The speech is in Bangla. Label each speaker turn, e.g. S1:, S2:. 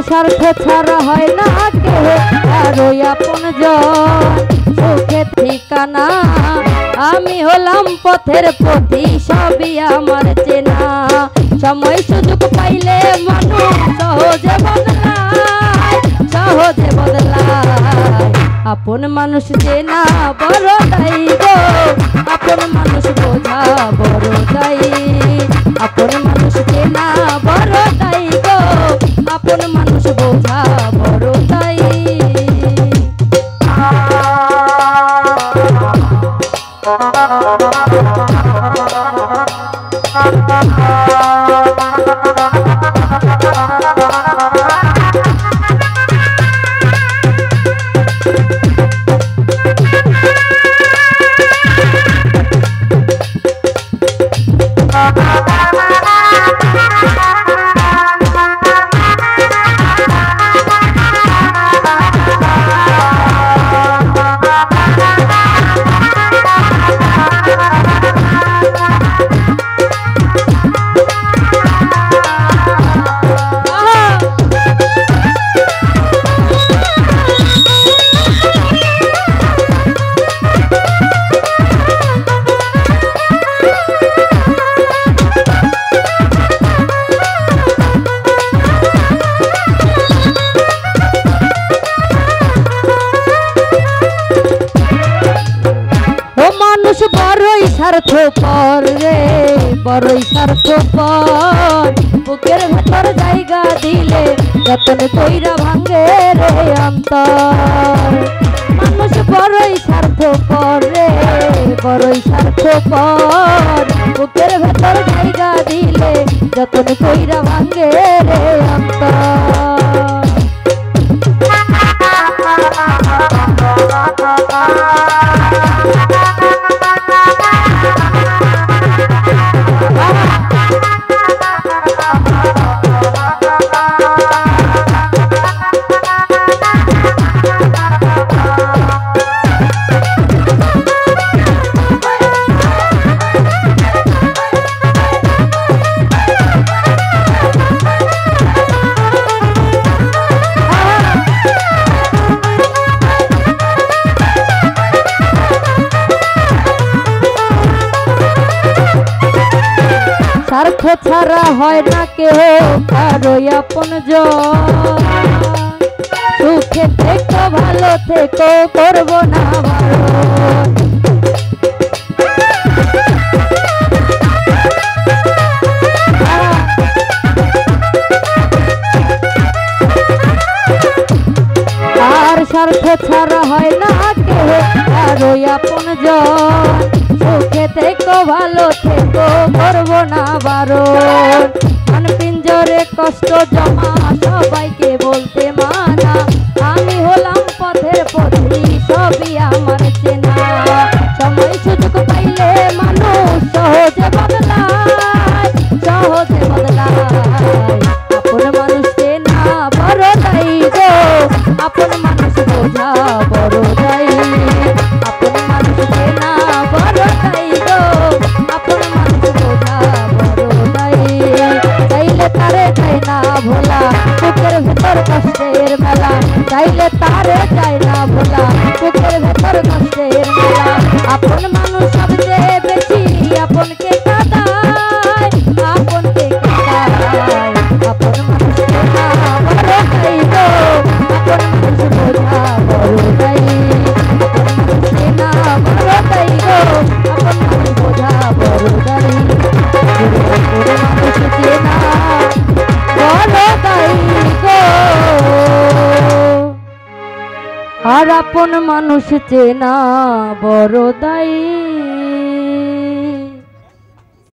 S1: স্বার্থ ছাড়া হয় না কেহ কারো আপনজন, সুখে ঠিকানা আমি হলাম পথের পথি, সবই আমার চেনা। সময় সুযোগ পাইলে মানুষ সহজে বদলায়, সহজে বদলায়। আপন মানুষ চেনা বড় দায়ী গো, আপন মানুষ বোঝা বড় দায়ী। আপন মানুষ চেনা বড় দায়ী গো, আপন মানুষ বোঝা বড় দায়ী। বড়ই স্বার্থপর রে, বড়ই স্বার্থপর। বুকের ভেতর জায়গা দিলে যতন কইরা ভাঙে রে অন্তর। মানুষ বড়ই স্বার্থপর রে, বড়ই স্বার্থপর। বুকের ভেতর জায়গা দিলে যতন কইরা ভাঙে রে অন্তর। স্বার্থ ছাড়া হয় না কেহ কারো আপনজন, সুখে থেকো ভালো থেকো করবো না বারণ। আর স্বার্থ ছাড়া হয় না কেহ কারো আপনজন, সুখে থেকো ভালো থেকো করবো না বারণ। মান পিঞ্জরে কষ্ট জমা সবাইকে বলতে মানা, আমি হলাম পথের পথি সবই আমার চেনা। সময় সুযোগ পাইলে মানুষ সহজে বদলায়, সহজে বদলায়। আপন মানুষ চেনা বড় দায়ী গো, আপন মানুষ বোঝা বড় দায়ী। আপন মানুষ চেনা বড় দায়ী গো, আপন মানুষ বোঝা বড় দায়ী। চাইলে তারে যায় না ভোলা, বুকের ভেতর কষ্টের মেলা। চাইলে তারে যায় না ভোলা, বুকের ভেতর কষ্টের মেলা। আপন মানুষ সবচেয়ে বেশি আপনকে কাঁদায়, আপনকে কাঁদায়। আপন মানুষ চেনা বড় দায়ী গো, আপন মানুষ বোঝা বড় দায়ী। আপন মানুষ চেনা বড় দায়ী গো, আপন মানুষ বোঝা বড় দায়ী। মানুষ চেনা বড় দায়ী গো, আর আপন মানুষ চেনা বড় দায়ী।